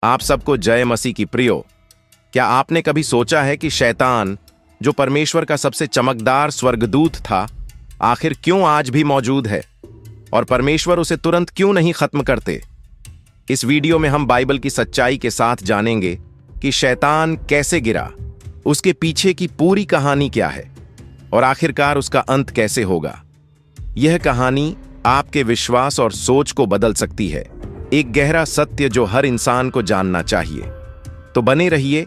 आप सबको जय मसीह की प्रियो। क्या आपने कभी सोचा है कि शैतान, जो परमेश्वर का सबसे चमकदार स्वर्गदूत था, आखिर क्यों आज भी मौजूद है और परमेश्वर उसे तुरंत क्यों नहीं खत्म करते? इस वीडियो में हम बाइबल की सच्चाई के साथ जानेंगे कि शैतान कैसे गिरा, उसके पीछे की पूरी कहानी क्या है और आखिरकार उसका अंत कैसे होगा। यह कहानी आपके विश्वास और सोच को बदल सकती है, एक गहरा सत्य जो हर इंसान को जानना चाहिए। तो बने रहिए,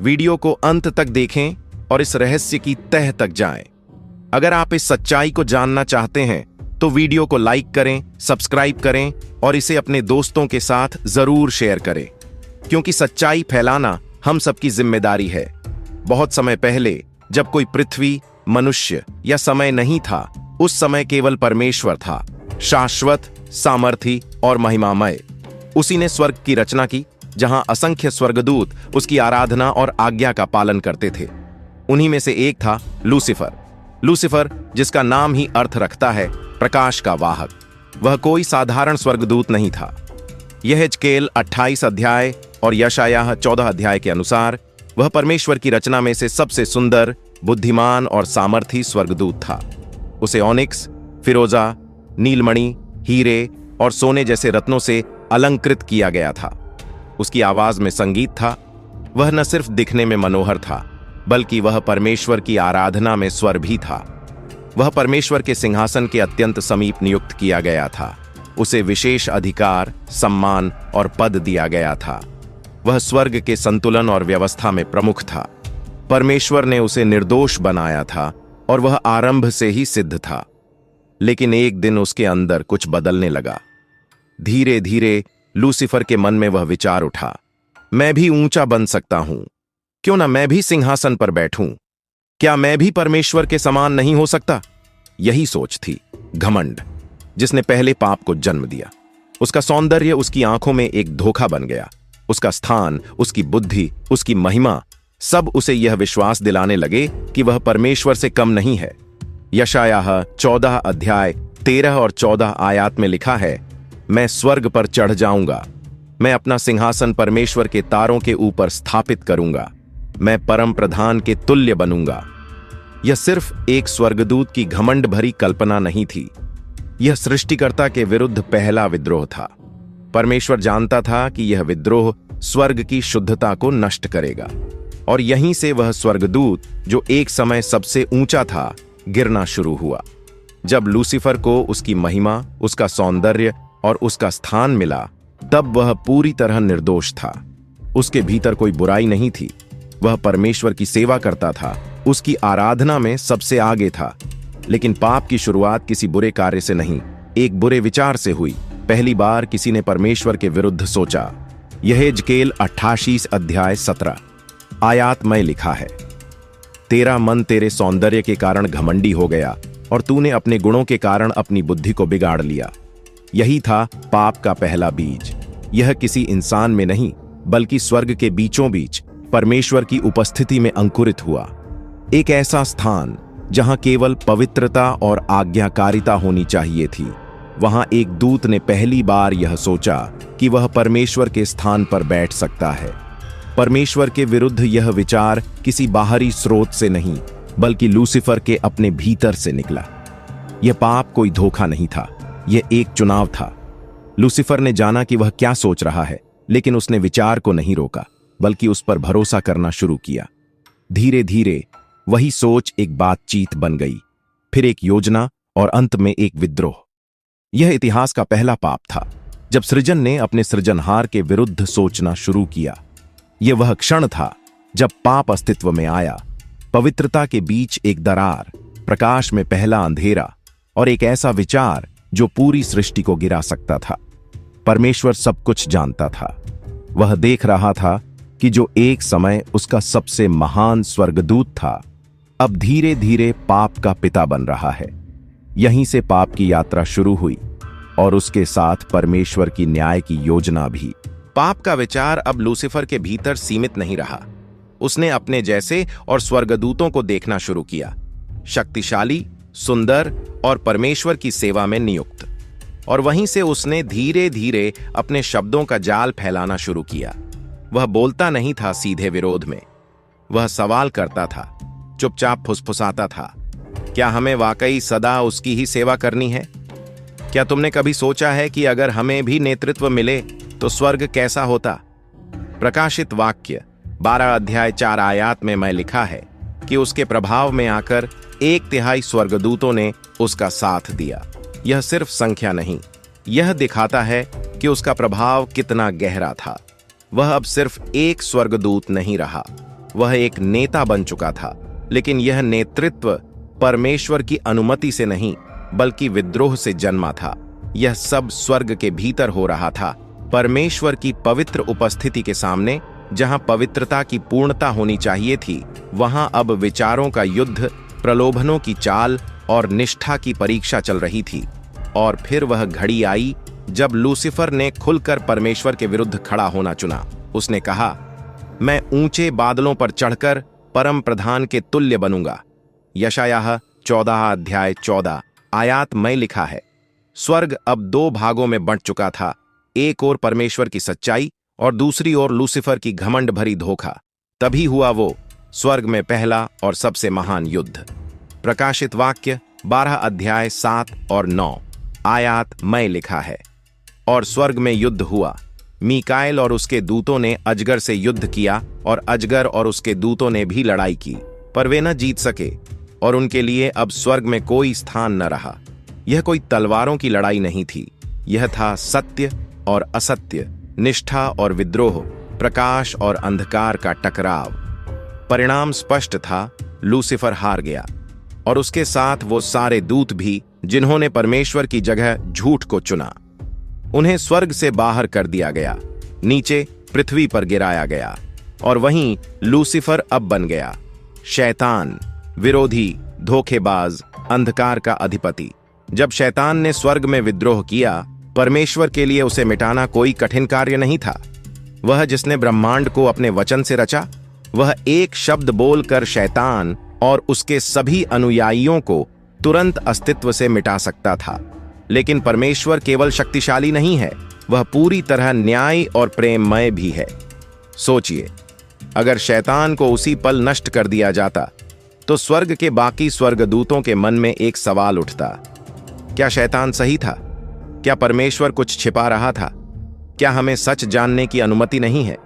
वीडियो को अंत तक देखें और इस रहस्य की तह तक जाएं। अगर आप इस सच्चाई को जानना चाहते हैं तो वीडियो को लाइक करें, सब्सक्राइब करें और इसे अपने दोस्तों के साथ जरूर शेयर करें, क्योंकि सच्चाई फैलाना हम सबकी जिम्मेदारी है। बहुत समय पहले, जब कोई पृथ्वी, मनुष्य या समय नहीं था, उस समय केवल परमेश्वर था, शाश्वत, सामर्थी और महिमामय। उसी ने स्वर्ग की रचना की, जहां असंख्य स्वर्गदूत उसकी आराधना और आज्ञा का पालन करते थे। उन्हीं में से एक था लूसीफर, जिसका नाम ही अर्थ रखता है प्रकाश का वाहक। वह कोई साधारण स्वर्गदूत नहीं था। यहेजकेल 28 अध्याय और यशायाह 14 अध्याय के अनुसार वह परमेश्वर की रचना में से सबसे सुंदर, बुद्धिमान और सामर्थी स्वर्गदूत था। उसे ऑनिक्स, फिरोजा, नीलमणि, हीरे और सोने जैसे रत्नों से अलंकृत किया गया था। उसकी आवाज में संगीत था। वह न सिर्फ दिखने में मनोहर था, बल्कि वह परमेश्वर की आराधना में स्वर भी था। वह परमेश्वर के सिंहासन के अत्यंत समीप नियुक्त किया गया था। उसे विशेष अधिकार, सम्मान और पद दिया गया था। वह स्वर्ग के संतुलन और व्यवस्था में प्रमुख था। परमेश्वर ने उसे निर्दोष बनाया था और वह आरंभ से ही सिद्ध था। लेकिन एक दिन उसके अंदर कुछ बदलने लगा। धीरे धीरे लूसीफर के मन में वह विचार उठा, मैं भी ऊंचा बन सकता हूं। क्यों ना मैं भी सिंहासन पर बैठूं? क्या मैं भी परमेश्वर के समान नहीं हो सकता? यही सोच थी घमंड, जिसने पहले पाप को जन्म दिया। उसका सौंदर्य उसकी आंखों में एक धोखा बन गया। उसका स्थान, उसकी बुद्धि, उसकी महिमा, सब उसे यह विश्वास दिलाने लगे कि वह परमेश्वर से कम नहीं है। यशायाह 14 अध्याय 13 और 14 आयात में लिखा है, मैं स्वर्ग पर चढ़ जाऊंगा, मैं अपना सिंहासन परमेश्वर के तारों के ऊपर स्थापित करूंगा, मैं परम प्रधान के तुल्य बनूंगा। यह सिर्फ एक स्वर्गदूत की घमंड भरी कल्पना नहीं थी, यह सृष्टिकर्ता के विरुद्ध पहला विद्रोह था। परमेश्वर जानता था कि यह विद्रोह स्वर्ग की शुद्धता को नष्ट करेगा, और यहीं से वह स्वर्गदूत, जो एक समय सबसे ऊंचा था, गिरना शुरू हुआ। जब लूसीफर को उसकी महिमा, उसका सौंदर्य और उसका स्थान मिला, तब वह पूरी तरह निर्दोष था। उसके भीतर कोई बुराई नहीं थी। वह परमेश्वर की सेवा करता था, उसकी आराधना में सबसे आगे था। लेकिन पाप की शुरुआत किसी बुरे कार्य से नहीं, एक बुरे विचार से हुई। पहली बार किसी ने परमेश्वर के विरुद्ध सोचा। यहेजकेल 28 अध्याय 17 आयात में लिखा है, तेरा मन तेरे सौंदर्य के कारण घमंडी हो गया और तूने अपने गुणों के कारण अपनी बुद्धि को बिगाड़ लिया। यही था पाप का पहला बीज। यह किसी इंसान में नहीं, बल्कि स्वर्ग के बीचों बीच परमेश्वर की उपस्थिति में अंकुरित हुआ। एक ऐसा स्थान जहां केवल पवित्रता और आज्ञाकारिता होनी चाहिए थी। वहां एक दूत ने पहली बार यह सोचा कि वह परमेश्वर के स्थान पर बैठ सकता है। परमेश्वर के विरुद्ध यह विचार किसी बाहरी स्रोत से नहीं, बल्कि लूसीफर के अपने भीतर से निकला। यह पाप कोई धोखा नहीं था, यह एक चुनाव था। लूसीफर ने जाना कि वह क्या सोच रहा है, लेकिन उसने विचार को नहीं रोका, बल्कि उस पर भरोसा करना शुरू किया। धीरे धीरे वही सोच एक बातचीत बन गई, फिर एक योजना और अंत में एक विद्रोह। यह इतिहास का पहला पाप था, जब सृजन ने अपने सृजनहार के विरुद्ध सोचना शुरू किया। यह वह क्षण था जब पाप अस्तित्व में आया। पवित्रता के बीच एक दरार, प्रकाश में पहला अंधेरा और एक ऐसा विचार जो पूरी सृष्टि को गिरा सकता था। परमेश्वर सब कुछ जानता था। वह देख रहा था कि जो एक समय उसका सबसे महान स्वर्गदूत था, अब धीरे धीरे पाप का पिता बन रहा है। यहीं से पाप की यात्रा शुरू हुई और उसके साथ परमेश्वर की न्याय की योजना भी। पाप का विचार अब लूसीफर के भीतर सीमित नहीं रहा। उसने अपने जैसे और स्वर्गदूतों को देखना शुरू किया, शक्तिशाली, सुंदर और परमेश्वर की सेवा में नियुक्त। और वहीं से उसने धीरे धीरे अपने शब्दों का जाल फैलाना शुरू किया। वह बोलता नहीं था सीधे विरोध में, वह सवाल करता था, चुपचाप फुसफुसाता था। क्या हमें वाकई सदा उसकी ही सेवा करनी है? क्या तुमने कभी सोचा है कि अगर हमें भी नेतृत्व मिले तो स्वर्ग कैसा होता? प्रकाशित वाक्य 12 अध्याय 4 आयात में मैं लिखा है कि उसके प्रभाव में आकर 1/3 स्वर्गदूतों ने उसका साथ दिया। यह सिर्फ संख्या नहीं, यह दिखाता है कि उसका प्रभाव कितना गहरा था। वह अब सिर्फ एक स्वर्गदूत नहीं रहा, वह एक नेता बन चुका था। लेकिन यह नेतृत्व परमेश्वर की अनुमति से नहीं, बल्कि विद्रोह से जन्मा था। यह सब स्वर्ग के भीतर हो रहा था, परमेश्वर की पवित्र उपस्थिति के सामने। जहां पवित्रता की पूर्णता होनी चाहिए थी, वहां अब विचारों का युद्ध, प्रलोभनों की चाल और निष्ठा की परीक्षा चल रही थी। और फिर वह घड़ी आई जब लूसीफर ने खुलकर परमेश्वर के विरुद्ध खड़ा होना चुना। उसने कहा, मैं ऊंचे बादलों पर चढ़कर परम प्रधान के तुल्य बनूंगा। यशायाह 14 अध्याय 14 आयात में लिखा है। स्वर्ग अब 2 भागों में बंट चुका था, एक ओर परमेश्वर की सच्चाई और दूसरी ओर लूसीफर की घमंड भरी धोखा। तभी हुआ वो स्वर्ग में पहला और सबसे महान युद्ध। प्रकाशित वाक्य 12 अध्याय 7 और 9 आयात में लिखा है। और स्वर्ग में युद्ध हुआ, मीकाएल और उसके दूतों ने अजगर से युद्ध किया और अजगर और उसके दूतों ने भी लड़ाई की, पर वे न जीत सके और उनके लिए अब स्वर्ग में कोई स्थान न रहा। यह कोई तलवारों की लड़ाई नहीं थी, यह था सत्य और असत्य, निष्ठा और विद्रोह, प्रकाश और अंधकार का टकराव। परिणाम स्पष्ट था, लूसीफर हार गया और उसके साथ वो सारे दूत भी जिन्होंने परमेश्वर की जगह झूठ को चुना। उन्हें स्वर्ग से बाहर कर दिया गया, नीचे पृथ्वी पर गिराया गया। और वहीं लूसीफर अब बन गया शैतान, विरोधी, धोखेबाज, अंधकार का अधिपति। जब शैतान ने स्वर्ग में विद्रोह किया, परमेश्वर के लिए उसे मिटाना कोई कठिन कार्य नहीं था। वह जिसने ब्रह्मांड को अपने वचन से रचा, वह एक शब्द बोलकर शैतान और उसके सभी अनुयायियों को तुरंत अस्तित्व से मिटा सकता था। लेकिन परमेश्वर केवल शक्तिशाली नहीं है, वह पूरी तरह न्याय और प्रेममय भी है। सोचिए, अगर शैतान को उसी पल नष्ट कर दिया जाता तो स्वर्ग के बाकी स्वर्गदूतों के मन में एक सवाल उठता, क्या शैतान सही था? क्या परमेश्वर कुछ छिपा रहा था? क्या हमें सच जानने की अनुमति नहीं है?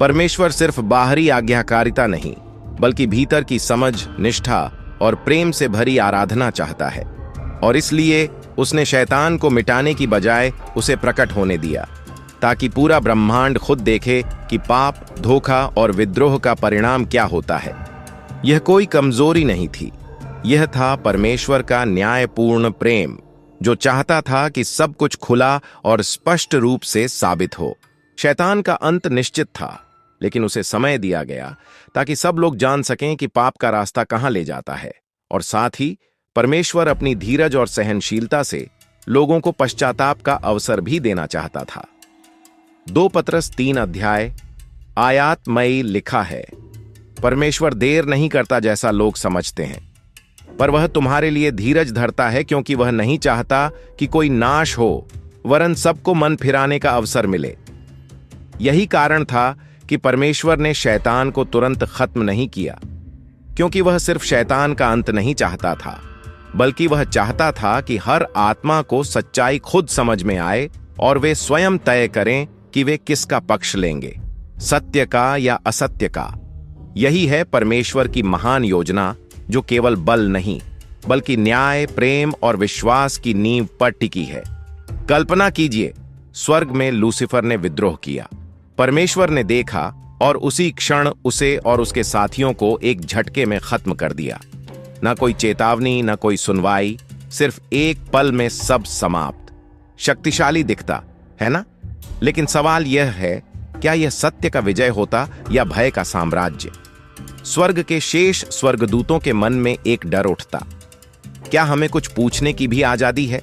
परमेश्वर सिर्फ बाहरी आज्ञाकारिता नहीं, बल्कि भीतर की समझ, निष्ठा और प्रेम से भरी आराधना चाहता है। और इसलिए उसने शैतान को मिटाने की बजाय उसे प्रकट होने दिया, ताकि पूरा ब्रह्मांड खुद देखे कि पाप, धोखा और विद्रोह का परिणाम क्या होता है। यह कोई कमजोरी नहीं थी, यह था परमेश्वर का न्यायपूर्ण प्रेम, जो चाहता था कि सब कुछ खुला और स्पष्ट रूप से साबित हो। शैतान का अंत निश्चित था, लेकिन उसे समय दिया गया ताकि सब लोग जान सकें कि पाप का रास्ता कहां ले जाता है। और साथ ही परमेश्वर अपनी धीरज और सहनशीलता से लोगों को पश्चाताप का अवसर भी देना चाहता था। 2 पतरस 3 अध्याय आयात में लिखा है, परमेश्वर देर नहीं करता जैसा लोग समझते हैं, पर वह तुम्हारे लिए धीरज धरता है, क्योंकि वह नहीं चाहता कि कोई नाश हो, वरन सबको मन फिराने का अवसर मिले। यही कारण था कि परमेश्वर ने शैतान को तुरंत खत्म नहीं किया, क्योंकि वह सिर्फ शैतान का अंत नहीं चाहता था, बल्कि वह चाहता था कि हर आत्मा को सच्चाई खुद समझ में आए और वे स्वयं तय करें कि वे किसका पक्ष लेंगे, सत्य का या असत्य का। यही है परमेश्वर की महान योजना, जो केवल बल नहीं, बल्कि न्याय, प्रेम और विश्वास की नींव पर टिकी है। कल्पना कीजिए, स्वर्ग में लूसीफर ने विद्रोह किया, परमेश्वर ने देखा और उसी क्षण उसे और उसके साथियों को एक झटके में खत्म कर दिया। ना कोई चेतावनी, ना कोई सुनवाई, सिर्फ एक पल में सब समाप्त। शक्तिशाली दिखता है ना? लेकिन सवाल यह है, क्या यह सत्य का विजय होता या भय का साम्राज्य? स्वर्ग के शेष स्वर्गदूतों के मन में एक डर उठता, क्या हमें कुछ पूछने की भी आजादी है?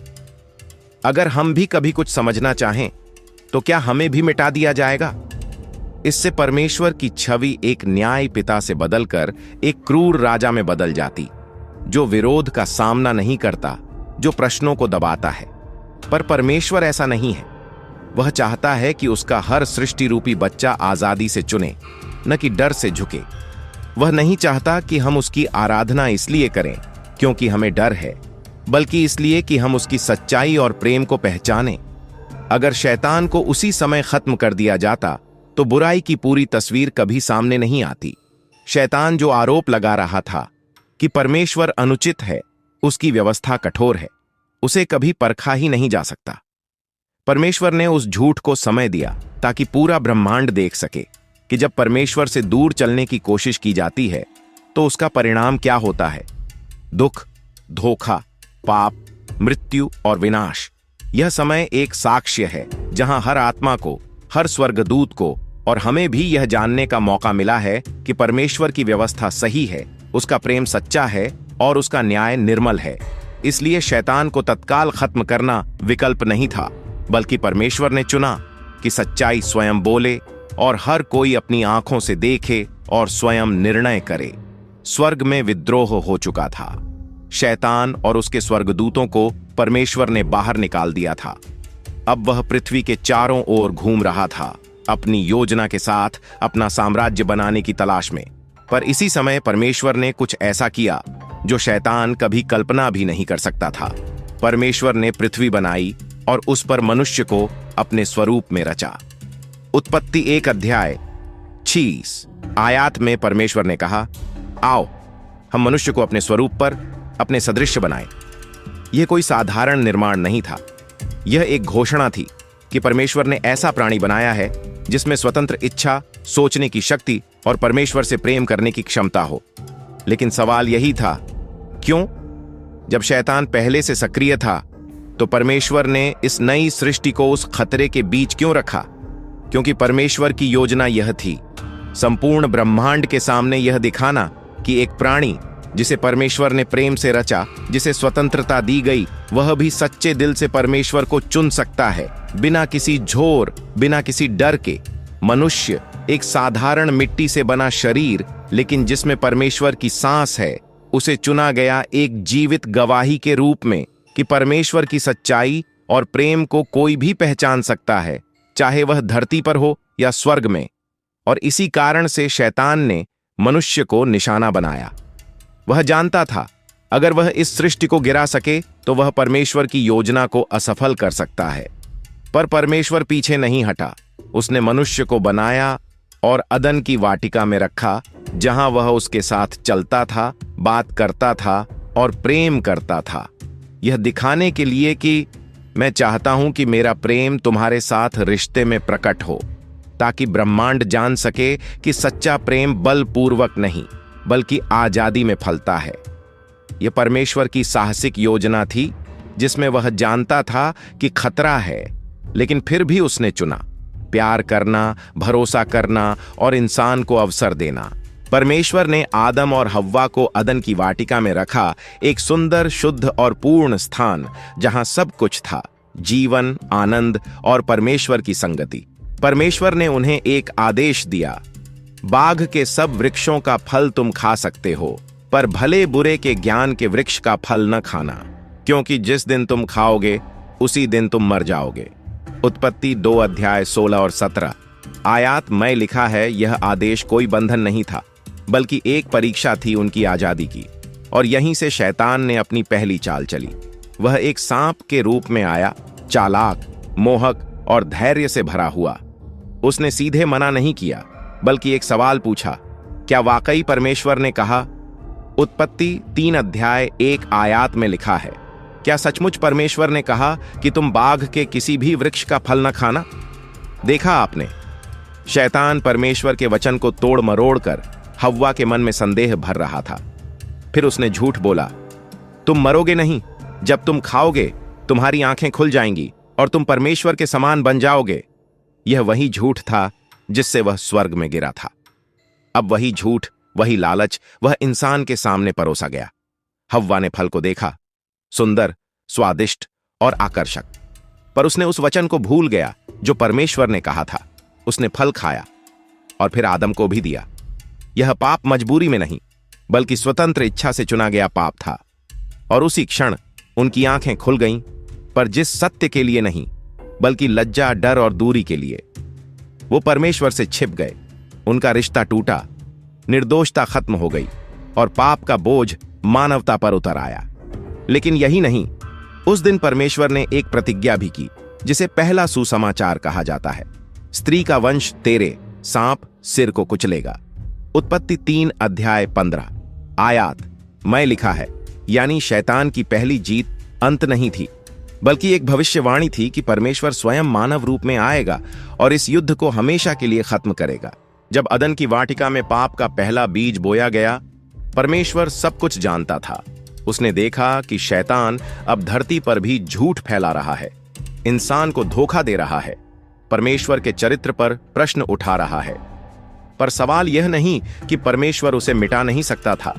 अगर हम भी कभी कुछ समझना चाहें तो क्या हमें भी मिटा दिया जाएगा? इससे परमेश्वर की छवि एक न्याय पिता से बदलकर एक क्रूर राजा में बदल जाती, जो विरोध का सामना नहीं करता, जो प्रश्नों को दबाता है। पर परमेश्वर ऐसा नहीं है। वह चाहता है कि उसका हर सृष्टि रूपी बच्चा आजादी से चुने, न कि डर से झुके। वह नहीं चाहता कि हम उसकी आराधना इसलिए करें क्योंकि हमें डर है, बल्कि इसलिए कि हम उसकी सच्चाई और प्रेम को पहचानें। अगर शैतान को उसी समय खत्म कर दिया जाता तो बुराई की पूरी तस्वीर कभी सामने नहीं आती। शैतान जो आरोप लगा रहा था कि परमेश्वर अनुचित है, उसकी व्यवस्था कठोर है, उसे कभी परखा ही नहीं जा सकता। परमेश्वर ने उस झूठ को समय दिया ताकि पूरा ब्रह्मांड देख सके कि जब परमेश्वर से दूर चलने की कोशिश की जाती है तो उसका परिणाम क्या होता है। दुख, धोखा, पाप, मृत्यु और विनाश। यह समय एक साक्ष्य है जहां हर आत्मा को, हर स्वर्गदूत को और हमें भी यह जानने का मौका मिला है कि परमेश्वर की व्यवस्था सही है, उसका प्रेम सच्चा है और उसका न्याय निर्मल है। इसलिए शैतान को तत्काल खत्म करना विकल्प नहीं था, बल्कि परमेश्वर ने चुना कि सच्चाई स्वयं बोले और हर कोई अपनी आंखों से देखे और स्वयं निर्णय करे। स्वर्ग में विद्रोह हो चुका था। शैतान और उसके स्वर्गदूतों को परमेश्वर ने बाहर निकाल दिया था। अब वह पृथ्वी के चारों ओर घूम रहा था, अपनी योजना के साथ अपना साम्राज्य बनाने की तलाश में। पर इसी समय परमेश्वर ने कुछ ऐसा किया जो शैतान कभी कल्पना भी नहीं कर सकता था। परमेश्वर ने पृथ्वी बनाई और उस पर मनुष्य को अपने स्वरूप में रचा। उत्पत्ति 1 अध्याय 6 आयात में परमेश्वर ने कहा, आओ हम मनुष्य को अपने स्वरूप पर, अपने सदृश्य बनाएं। यह कोई साधारण निर्माण नहीं था। यह एक घोषणा थी कि परमेश्वर ने ऐसा प्राणी बनाया है जिसमें स्वतंत्र इच्छा, सोचने की शक्ति और परमेश्वर से प्रेम करने की क्षमता हो। लेकिन सवाल यही था, क्यों? जब शैतान पहले से सक्रिय था तो परमेश्वर ने इस नई सृष्टि को उस खतरे के बीच क्यों रखा? क्योंकि परमेश्वर की योजना यह थी, संपूर्ण ब्रह्मांड के सामने यह दिखाना कि एक प्राणी जिसे परमेश्वर ने प्रेम से रचा, जिसे स्वतंत्रता दी गई, वह भी सच्चे दिल से परमेश्वर को चुन सकता है, बिना किसी झोर, बिना किसी डर के। मनुष्य एक साधारण मिट्टी से बना शरीर, लेकिन जिसमें परमेश्वर की सांस है, उसे चुना गया एक जीवित गवाही के रूप में कि परमेश्वर की सच्चाई और प्रेम को कोई भी पहचान सकता है, चाहे वह धरती पर हो या स्वर्ग में। और इसी कारण से शैतान ने मनुष्य को निशाना बनाया। वह जानता था अगर वह इस सृष्टि को गिरा सके तो वह परमेश्वर की योजना को असफल कर सकता है। पर परमेश्वर पीछे नहीं हटा। उसने मनुष्य को बनाया और अदन की वाटिका में रखा, जहां वह उसके साथ चलता था, बात करता था और प्रेम करता था, यह दिखाने के लिए कि मैं चाहता हूं कि मेरा प्रेम तुम्हारे साथ रिश्ते में प्रकट हो, ताकि ब्रह्मांड जान सके कि सच्चा प्रेम बलपूर्वक नहीं बल्कि आजादी में फलता है। यह परमेश्वर की साहसिक योजना थी जिसमें वह जानता था कि खतरा है, लेकिन फिर भी उसने चुना प्यार करना, भरोसा करना और इंसान को अवसर देना। परमेश्वर ने आदम और हव्वा को अदन की वाटिका में रखा, एक सुंदर, शुद्ध और पूर्ण स्थान जहां सब कुछ था, जीवन, आनंद और परमेश्वर की संगति। परमेश्वर ने उन्हें एक आदेश दिया, बाग के सब वृक्षों का फल तुम खा सकते हो, पर भले बुरे के ज्ञान के वृक्ष का फल न खाना, क्योंकि जिस दिन तुम खाओगे उसी दिन तुम मर जाओगे। उत्पत्ति 2 अध्याय 16 और 17 आयात में लिखा है, यह आदेश कोई बंधन नहीं था, बल्कि एक परीक्षा थी उनकी आजादी की। और यहीं से शैतान ने अपनी पहली चाल चली। वह एक सांप के रूप में आया, चालाक, मोहक और धैर्य से भरा हुआ। उसने सीधे मना नहीं किया, बल्कि एक सवाल पूछा, क्या वाकई परमेश्वर ने कहा? उत्पत्ति 3 अध्याय 1 आयात में लिखा है, क्या सचमुच परमेश्वर ने कहा कि तुम बाग के किसी भी वृक्ष का फल न खाना? देखा आपने, शैतान परमेश्वर के वचन को तोड़ मरोड़ कर हव्वा के मन में संदेह भर रहा था। फिर उसने झूठ बोला, तुम मरोगे नहीं, जब तुम खाओगे तुम्हारी आंखें खुल जाएंगी और तुम परमेश्वर के समान बन जाओगे। यह वही झूठ था जिससे वह स्वर्ग में गिरा था। अब वही झूठ, वही लालच वह इंसान के सामने परोसा गया। हव्वा ने फल को देखा, सुंदर, स्वादिष्ट और आकर्षक, पर उसने उस वचन को भूल गया जो परमेश्वर ने कहा था। उसने फल खाया और फिर आदम को भी दिया। यह पाप मजबूरी में नहीं, बल्कि स्वतंत्र इच्छा से चुना गया पाप था। और उसी क्षण उनकी आंखें खुल गईं, पर जिस सत्य के लिए नहीं, बल्कि लज्जा, डर और दूरी के लिए। वो परमेश्वर से छिप गए, उनका रिश्ता टूटा, निर्दोषता खत्म हो गई और पाप का बोझ मानवता पर उतर आया। लेकिन यही नहीं, उस दिन परमेश्वर ने एक प्रतिज्ञा भी की, जिसे पहला सुसमाचार कहा जाता है। स्त्री का वंश तेरे सांप सिर को कुचलेगा। उत्पत्ति 3 अध्याय 15 आयात में लिखा है, यानी शैतान की पहली जीत अंत नहीं थी, बल्कि एक भविष्यवाणी थी कि परमेश्वर स्वयं मानव रूप में आएगा और इस युद्ध को हमेशा के लिए खत्म करेगा। जब अदन की वाटिका में पाप का पहला बीज बोया गया, परमेश्वर सब कुछ जानता था। उसने देखा कि शैतान अब धरती पर भी झूठ फैला रहा है, इंसान को धोखा दे रहा है, परमेश्वर के चरित्र पर प्रश्न उठा रहा है। पर सवाल यह नहीं कि परमेश्वर उसे मिटा नहीं सकता था।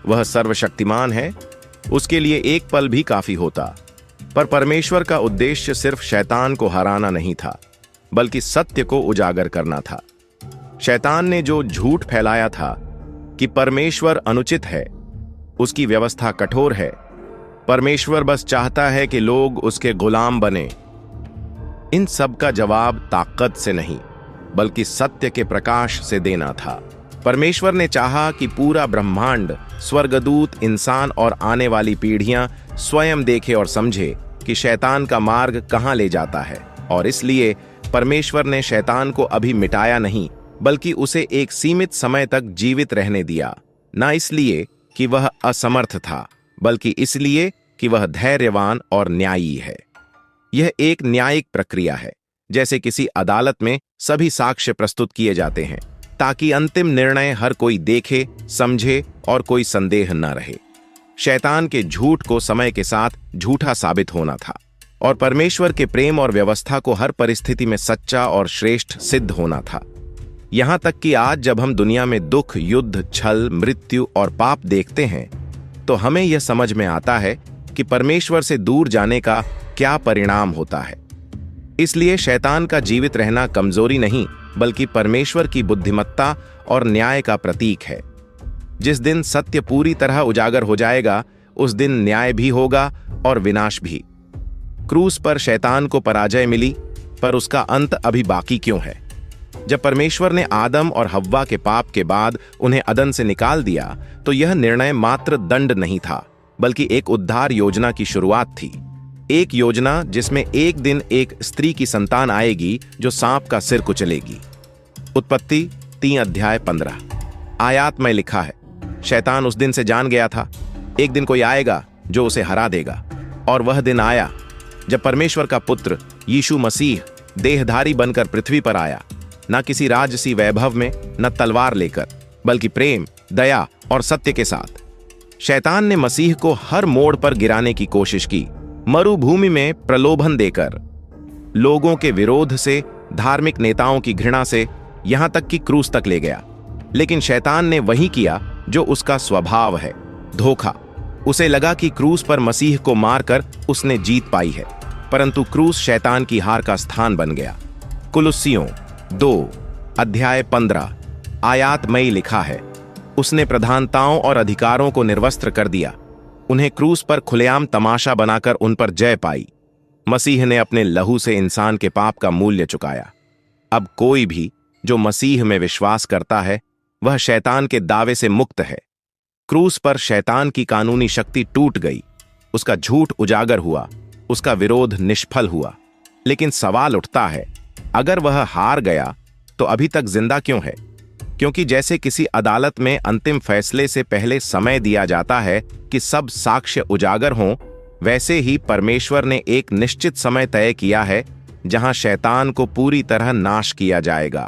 वह सर्वशक्तिमान है, उसके लिए एक पल भी काफी होता। पर परमेश्वर का उद्देश्य सिर्फ शैतान को हराना नहीं था, बल्कि सत्य को उजागर करना था। शैतान ने जो झूठ फैलाया था कि परमेश्वर अनुचित है, उसकी व्यवस्था कठोर है, परमेश्वर बस चाहता है कि लोग उसके गुलाम बने, इन सब का जवाब ताकत से नहीं, बल्कि सत्य के प्रकाश से देना था। परमेश्वर ने चाहा कि पूरा ब्रह्मांड, स्वर्गदूत, इंसान और आने वाली पीढ़ियां स्वयं देखे और समझे कि शैतान का मार्ग कहां ले जाता है। और इसलिए परमेश्वर ने शैतान को अभी मिटाया नहीं, बल्कि उसे एक सीमित समय तक जीवित रहने दिया। न इसलिए कि वह असमर्थ था, बल्कि इसलिए कि वह धैर्यवान और न्यायी है। यह एक न्यायिक प्रक्रिया है, जैसे किसी अदालत में सभी साक्ष्य प्रस्तुत किए जाते हैं ताकि अंतिम निर्णय हर कोई देखे, समझे और कोई संदेह न रहे। शैतान के झूठ को समय के साथ झूठा साबित होना था और परमेश्वर के प्रेम और व्यवस्था को हर परिस्थिति में सच्चा और श्रेष्ठ सिद्ध होना था। यहां तक कि आज जब हम दुनिया में दुख, युद्ध, छल, मृत्यु और पाप देखते हैं, तो हमें यह समझ में आता है कि परमेश्वर से दूर जाने का क्या परिणाम होता है। इसलिए शैतान का जीवित रहना कमजोरी नहीं, बल्कि परमेश्वर की बुद्धिमत्ता और न्याय का प्रतीक है। जिस दिन सत्य पूरी तरह उजागर हो जाएगा, उस दिन न्याय भी होगा और विनाश भी। क्रूस पर शैतान को पराजय मिली, पर उसका अंत अभी बाकी क्यों है? जब परमेश्वर ने आदम और हव्वा के पाप के बाद उन्हें अदन से निकाल दिया, तो यह निर्णय मात्र दंड नहीं था, बल्कि एक उद्धार योजना की शुरुआत थी। एक योजना जिसमें एक दिन एक स्त्री की संतान आएगी जो सांप का सिर कुचलेगी। उत्पत्ति 3 अध्याय 15 आयात में लिखा है, शैतान उस दिन से जान गया था, एक दिन कोई आएगा जो उसे हरा देगा। और वह दिन आया जब परमेश्वर का पुत्र यीशु मसीह देहधारी बनकर पृथ्वी पर आया, न किसी राजसी वैभव में, न तलवार लेकर, बल्कि प्रेम, दया और सत्य के साथ। शैतान ने मसीह को हर मोड़ पर गिराने की कोशिश की, मरुभूमि में प्रलोभन देकर, लोगों के विरोध से, धार्मिक नेताओं की घृणा से, यहां तक कि क्रूस तक ले गया। लेकिन शैतान ने वही किया जो उसका स्वभाव है, धोखा। उसे लगा कि क्रूस पर मसीह को मारकर उसने जीत पाई है, परंतु क्रूस शैतान की हार का स्थान बन गया। कुलुस्सियों 2 अध्याय 15 आयात में लिखा है, उसने प्रधानताओं और अधिकारों को निर्वस्त्र कर दिया, उन्हें क्रूस पर खुलेआम तमाशा बनाकर उन पर जय पाई। मसीह ने अपने लहू से इंसान के पाप का मूल्य चुकाया। अब कोई भी जो मसीह में विश्वास करता है, वह शैतान के दावे से मुक्त है। क्रूस पर शैतान की कानूनी शक्ति टूट गई, उसका झूठ उजागर हुआ, उसका विरोध निष्फल हुआ। लेकिन सवाल उठता है, अगर वह हार गया तो अभी तक जिंदा क्यों है? क्योंकि जैसे किसी अदालत में अंतिम फैसले से पहले समय दिया जाता है कि सब साक्ष्य उजागर हों, वैसे ही परमेश्वर ने एक निश्चित समय तय किया है जहां शैतान को पूरी तरह नाश किया जाएगा।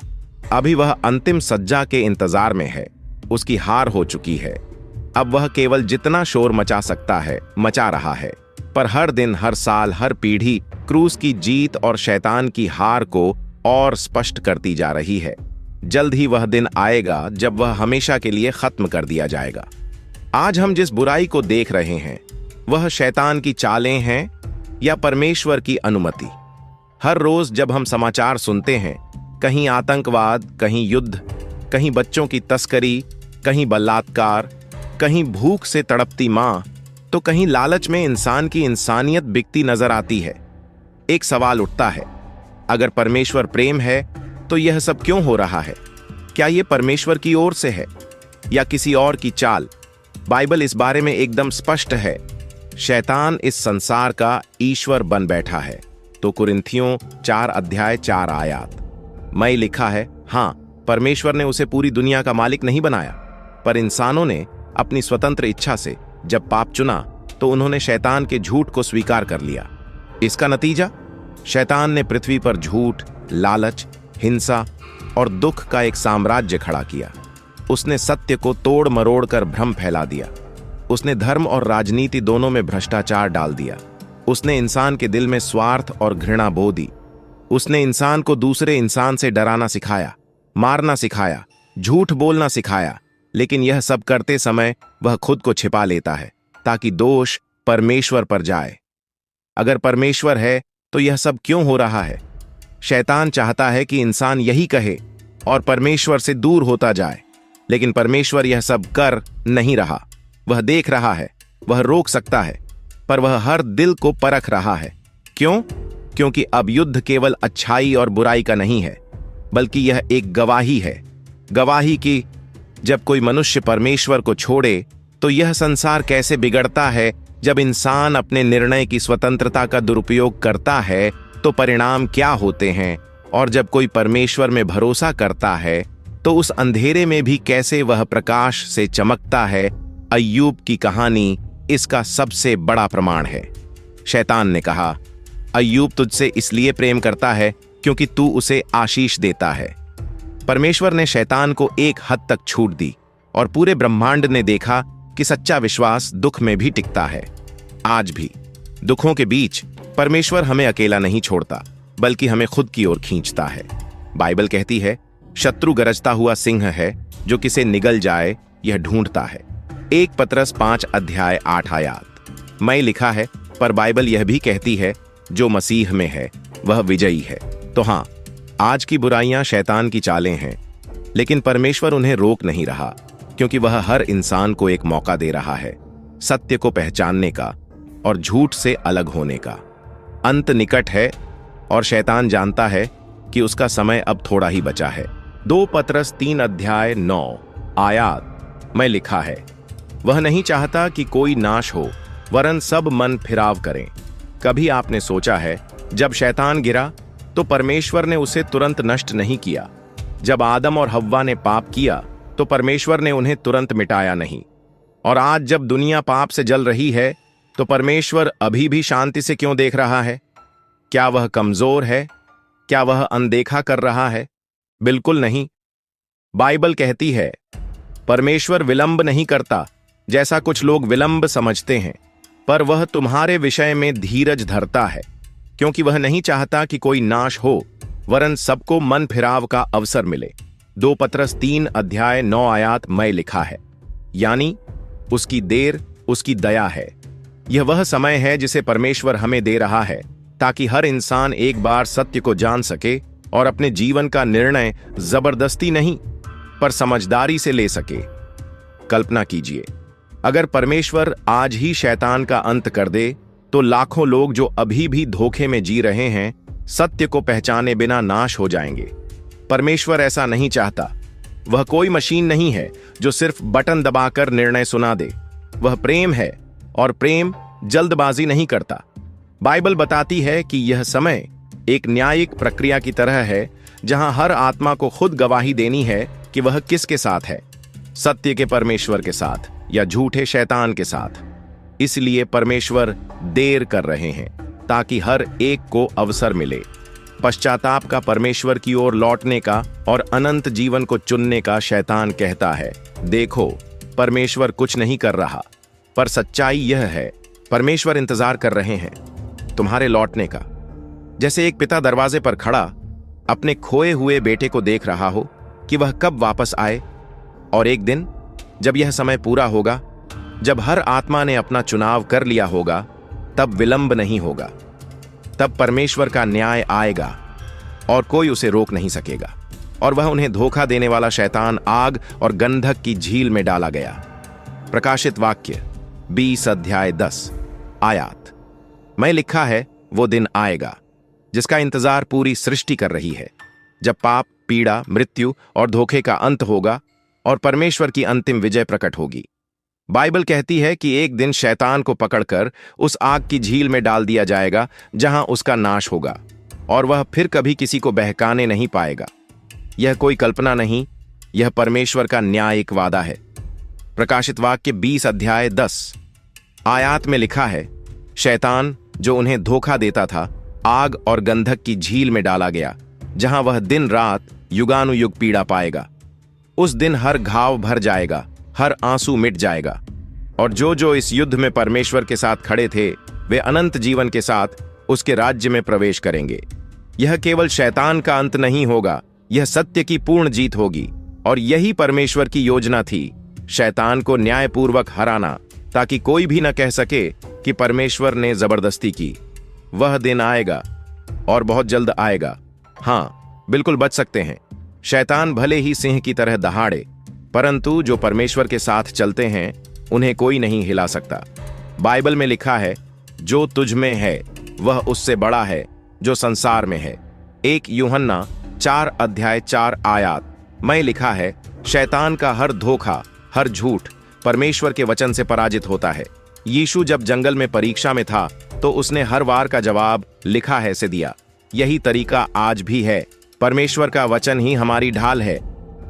अभी वह अंतिम सज्जा के इंतजार में है, उसकी हार हो चुकी है। अब वह केवल जितना शोर मचा सकता है मचा रहा है, पर हर दिन, हर साल, हर पीढ़ी क्रूस की जीत और शैतान की हार को और स्पष्ट करती जा रही है। जल्द ही वह दिन आएगा जब वह हमेशा के लिए खत्म कर दिया जाएगा। आज हम जिस बुराई को देख रहे हैं, वह शैतान की चालें हैं या परमेश्वर की अनुमति? हर रोज जब हम समाचार सुनते हैं, कहीं आतंकवाद, कहीं युद्ध, कहीं बच्चों की तस्करी, कहीं बलात्कार, कहीं भूख से तड़पती मां, तो कहीं लालच में इंसान की इंसानियत बिकती नजर आती है। एक सवाल उठता है, अगर परमेश्वर प्रेम है तो यह सब क्यों हो रहा है? क्या यह परमेश्वर की ओर से है या किसी और की चाल? बाइबल इस बारे में एकदम स्पष्ट है। शैतान इस संसार का ईश्वर बन बैठा है। तो कुरिन्थियों 4:4 में लिखा है, हां, परमेश्वर ने उसे पूरी दुनिया का मालिक नहीं बनाया, पर इंसानों ने अपनी स्वतंत्र इच्छा से जब पाप चुना तो उन्होंने शैतान के झूठ को स्वीकार कर लिया। इसका नतीजा, शैतान ने पृथ्वी पर झूठ, लालच, हिंसा और दुख का एक साम्राज्य खड़ा किया। उसने सत्य को तोड़ मरोड़ कर भ्रम फैला दिया। उसने धर्म और राजनीति दोनों में भ्रष्टाचार डाल दिया। उसने इंसान के दिल में स्वार्थ और घृणा बो दी। उसने इंसान को दूसरे इंसान से डराना सिखाया, मारना सिखाया, झूठ बोलना सिखाया। लेकिन यह सब करते समय वह खुद को छिपा लेता है ताकि दोष परमेश्वर पर जाए। अगर परमेश्वर है तो यह सब क्यों हो रहा है? शैतान चाहता है कि इंसान यही कहे और परमेश्वर से दूर होता जाए, लेकिन परमेश्वर यह सब कर नहीं रहा। वह देख रहा है, वह रोक सकता है, पर वह हर दिल को परख रहा है। क्यों? क्योंकि अब युद्ध केवल अच्छाई और बुराई का नहीं है, बल्कि यह एक गवाही है। गवाही की जब कोई मनुष्य परमेश्वर को छोड़े तो यह संसार कैसे बिगड़ता है। जब इंसान अपने निर्णय की स्वतंत्रता का दुरुपयोग करता है तो परिणाम क्या होते हैं, और जब कोई परमेश्वर में भरोसा करता है तो उस अंधेरे में भी कैसे वह प्रकाश से चमकता है। अय्यूब की कहानी इसका सबसे बड़ा प्रमाण है। शैतान ने कहा, अय्यूब तुझसे इसलिए प्रेम करता है क्योंकि तू उसे आशीष देता है। परमेश्वर ने शैतान को एक हद तक छूट दी और पूरे ब्रह्मांड ने देखा कि सच्चा विश्वास दुख में भी टिकता है। आज भी दुखों के बीच परमेश्वर हमें अकेला नहीं छोड़ता, बल्कि हमें खुद की ओर खींचता है। बाइबल कहती है, शत्रु गरजता हुआ सिंह है, जो किसे निगल जाए यह ढूंढता है। 1 पतरस 5:8 में लिखा है, पर बाइबल यह भी कहती है, जो मसीह में है वह विजयी है। तो हां, आज की बुराइयां शैतान की चालें हैं, लेकिन परमेश्वर उन्हें रोक नहीं रहा, क्योंकि वह हर इंसान को एक मौका दे रहा है सत्य को पहचानने का और झूठ से अलग होने का। अंत निकट है और शैतान जानता है कि उसका समय अब थोड़ा ही बचा है। 2 पतरस 3:9 में लिखा है, वह नहीं चाहता कि कोई नाश हो, वरन सब मन फिराव करें। कभी आपने सोचा है, जब शैतान गिरा तो परमेश्वर ने उसे तुरंत नष्ट नहीं किया? जब आदम और हव्वा ने पाप किया तो परमेश्वर ने उन्हें तुरंत मिटाया नहीं। और आज जब दुनिया पाप से जल रही है तो परमेश्वर अभी भी शांति से क्यों देख रहा है? क्या वह कमजोर है? क्या वह अनदेखा कर रहा है? बिल्कुल नहीं। बाइबल कहती है, परमेश्वर विलंब नहीं करता, जैसा कुछ लोग विलंब समझते हैं, पर वह तुम्हारे विषय में धीरज धरता है, क्योंकि वह नहीं चाहता कि कोई नाश हो, वरन सबको मन फिराव का अवसर मिले। 2 पतरस 3:9 में लिखा है, यानी उसकी देर उसकी दया है। यह वह समय है जिसे परमेश्वर हमें दे रहा है, ताकि हर इंसान एक बार सत्य को जान सके और अपने जीवन का निर्णय जबरदस्ती नहीं, पर समझदारी से ले सके। कल्पना कीजिए, अगर परमेश्वर आज ही शैतान का अंत कर दे तो लाखों लोग जो अभी भी धोखे में जी रहे हैं, सत्य को पहचाने बिना नाश हो जाएंगे। परमेश्वर ऐसा नहीं चाहता। वह कोई मशीन नहीं है जो सिर्फ बटन दबाकर निर्णय सुना दे। वह प्रेम है और प्रेम जल्दबाजी नहीं करता। बाइबल बताती है कि यह समय एक न्यायिक प्रक्रिया की तरह है, जहां हर आत्मा को खुद गवाही देनी है कि वह किसके साथ है, सत्य के परमेश्वर के साथ या झूठे शैतान के साथ। इसलिए परमेश्वर देर कर रहे हैं ताकि हर एक को अवसर मिले, पश्चाताप का, परमेश्वर की ओर लौटने का और अनंत जीवन को चुनने का। शैतान कहता है, देखो, परमेश्वर कुछ नहीं कर रहा, पर सच्चाई यह है, परमेश्वर इंतजार कर रहे हैं तुम्हारे लौटने का। जैसे एक पिता दरवाजे पर खड़ा अपने खोए हुए बेटे को देख रहा हो कि वह कब वापस आए, और एक दिन जब यह समय पूरा होगा, जब हर आत्मा ने अपना चुनाव कर लिया होगा, तब विलंब नहीं होगा। तब परमेश्वर का न्याय आएगा और कोई उसे रोक नहीं सकेगा, और वह उन्हें धोखा देने वाला शैतान आग और गंधक की झील में डाला गया। प्रकाशित वाक्य 20:10 में लिखा है, वो दिन आएगा जिसका इंतजार पूरी सृष्टि कर रही है। जब पाप, पीड़ा, मृत्यु और धोखे का अंत होगा और परमेश्वर की अंतिम विजय प्रकट होगी। बाइबल कहती है कि एक दिन शैतान को पकड़कर उस आग की झील में डाल दिया जाएगा जहां उसका नाश होगा और वह फिर कभी किसी को बहकाने नहीं पाएगा। यह कोई कल्पना नहीं, यह परमेश्वर का न्यायिक वादा है। प्रकाशित वाक्य 20 अध्याय 10 आयात में लिखा है, शैतान जो उन्हें धोखा देता था आग और गंधक की झील में डाला गया, जहां वह दिन रात युगानुयुग पीड़ा पाएगा। उस दिन हर घाव भर जाएगा, हर आंसू मिट जाएगा और जो इस युद्ध में परमेश्वर के साथ खड़े थे वे अनंत जीवन के साथ उसके राज्य में प्रवेश करेंगे। यह केवल शैतान का अंत नहीं होगा, यह सत्य की पूर्ण जीत होगी और यही परमेश्वर की योजना थी, शैतान को न्यायपूर्वक हराना, ताकि कोई भी न कह सके कि परमेश्वर ने जबरदस्ती की। वह दिन आएगा और बहुत जल्द आएगा। हां, बिल्कुल बच सकते हैं। शैतान भले ही सिंह की तरह दहाड़े, परंतु जो परमेश्वर के साथ चलते हैं उन्हें कोई नहीं हिला सकता। बाइबल में लिखा है, जो तुझ में है वह उससे बड़ा है जो संसार में है। 1 यूहन्ना 4 अध्याय 4 आयात में लिखा है, शैतान का हर धोखा, हर झूठ परमेश्वर के वचन से पराजित होता है। यीशु जब जंगल में परीक्षा में था तो उसने हर वार का जवाब लिखा है से दिया। यही तरीका आज भी है। परमेश्वर का वचन ही हमारी ढाल है।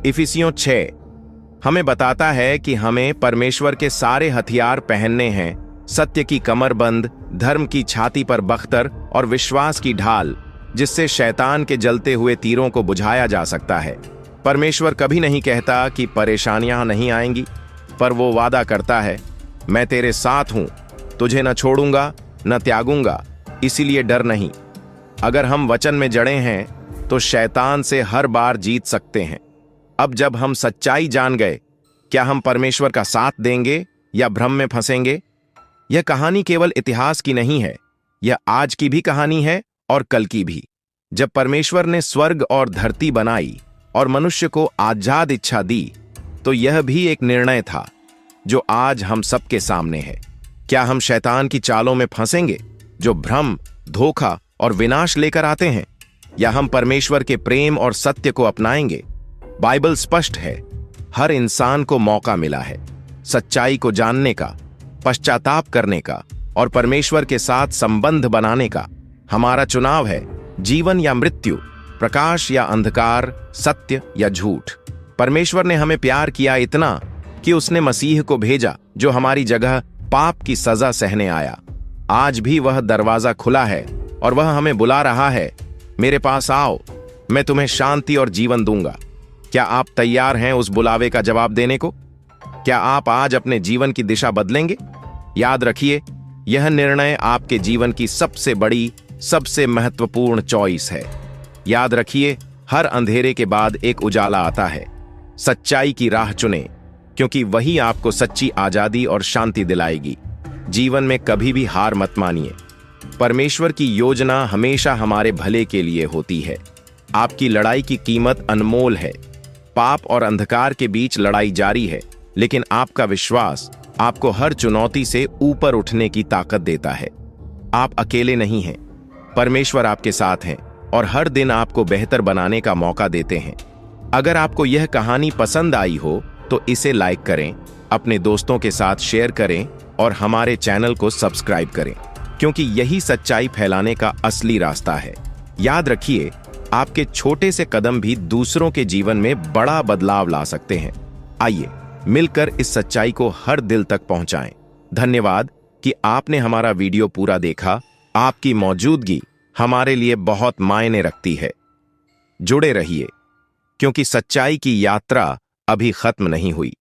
इफिसियों 6 हमें बताता है कि हमें परमेश्वर के सारे हथियार पहनने हैं, सत्य की कमरबंद, धर्म की छाती पर बख्तर और विश्वास की ढाल, जिससे शैतान के जलते हुए तीरों को बुझाया जा सकता है। परमेश्वर कभी नहीं कहता कि परेशानियां नहीं आएंगी, पर वो वादा करता है, मैं तेरे साथ हूं, तुझे न छोड़ूंगा न त्यागूंगा, इसीलिए डर नहीं। अगर हम वचन में जड़े हैं तो शैतान से हर बार जीत सकते हैं। अब जब हम सच्चाई जान गए, क्या हम परमेश्वर का साथ देंगे या भ्रम में फंसेंगे? यह कहानी केवल इतिहास की नहीं है, यह आज की भी कहानी है और कल की भी। जब परमेश्वर ने स्वर्ग और धरती बनाई और मनुष्य को आजाद इच्छा दी, तो यह भी एक निर्णय था जो आज हम सबके सामने है। क्या हम शैतान की चालों में फंसेंगे जो भ्रम, धोखा और विनाश लेकर आते हैं, या हम परमेश्वर के प्रेम और सत्य को अपनाएंगे? बाइबल स्पष्ट है, हर इंसान को मौका मिला है सच्चाई को जानने का, पश्चाताप करने का और परमेश्वर के साथ संबंध बनाने का। हमारा चुनाव है जीवन या मृत्यु, प्रकाश या अंधकार, सत्य या झूठ। परमेश्वर ने हमें प्यार किया इतना कि उसने मसीह को भेजा जो हमारी जगह पाप की सजा सहने आया। आज भी वह दरवाजा खुला है और वह हमें बुला रहा है, मेरे पास आओ, मैं तुम्हें शांति और जीवन दूंगा। क्या आप तैयार हैं उस बुलावे का जवाब देने को? क्या आप आज अपने जीवन की दिशा बदलेंगे? याद रखिए, यह निर्णय आपके जीवन की सबसे बड़ी, सबसे महत्वपूर्ण चॉइस है। याद रखिए, हर अंधेरे के बाद एक उजाला आता है। सच्चाई की राह चुनें, क्योंकि वही आपको सच्ची आजादी और शांति दिलाएगी। जीवन में कभी भी हार मत मानिए। परमेश्वर की योजना हमेशा हमारे भले के लिए होती है। आपकी लड़ाई की कीमत अनमोल है। पाप और अंधकार के बीच लड़ाई जारी है, लेकिन आपका विश्वास आपको हर चुनौती से ऊपर उठने की ताकत देता है। आप अकेले नहीं हैं, परमेश्वर आपके साथ हैं और हर दिन आपको बेहतर बनाने का मौका देते हैं। अगर आपको यह कहानी पसंद आई हो तो इसे लाइक करें, अपने दोस्तों के साथ शेयर करें और हमारे चैनल को सब्सक्राइब करें, क्योंकि यही सच्चाई फैलाने का असली रास्ता है। याद रखिए, आपके छोटे से कदम भी दूसरों के जीवन में बड़ा बदलाव ला सकते हैं। आइए मिलकर इस सच्चाई को हर दिल तक पहुंचाएं। धन्यवाद कि आपने हमारा वीडियो पूरा देखा। आपकी मौजूदगी हमारे लिए बहुत मायने रखती है। जुड़े रहिए, क्योंकि सच्चाई की यात्रा अभी खत्म नहीं हुई।